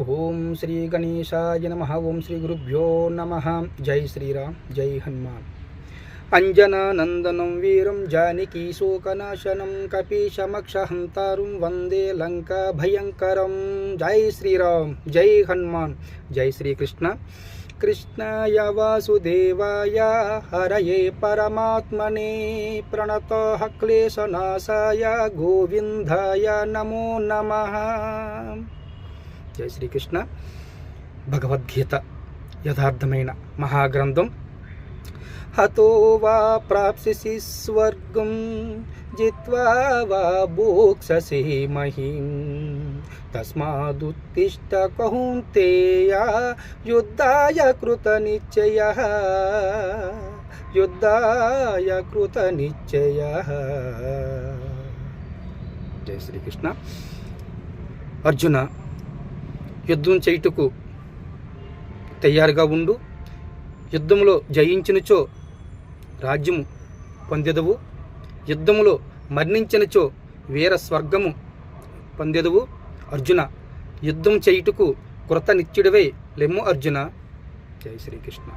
ఓం శ్రీ గణేశాయ నమః. ఓం శ్రీ గురుభ్యో నమః. జై శ్రీరామ్, జై హనుమాన్. అంజనానందనం వీరం జానకీ శోకనాశనం కపీశమక్షహంతారం వందే లంకా భయంకరం. జై శ్రీరామ్, జై హనుమాన్. జై శ్రీకృష్ణ. కృష్ణాయ వాసుదేవాయ హరయే పరమాత్మనే ప్రణతః క్లేశనాశాయ గోవిందాయ నమో నమః. జై శ్రీకృష్ణ. భగవద్గీత యథార్థమైన మహాగ్రంథం. హతో వా ప్రాప్స్యసి స్వర్గం జిత్వా వా భోక్ష్యసి మహీం తస్మాదుత్తిష్ఠ కౌంతేయ యుద్ధాయ కృతనిశ్చయః యుద్ధాయ కృతనిశ్చయః. జై శ్రీకృష్ణ. అర్జున, యుద్ధం చేయుటకు తయారుగా ఉండు. యుద్ధములో జయించినచో రాజ్యము పొందెదవు, యుద్ధములో మరణించినచో వీర స్వర్గము పొందెదవు. అర్జున, యుద్ధం చేయుటకు కృత నిత్యుడివై లెమ్ము అర్జున. జై శ్రీకృష్ణ.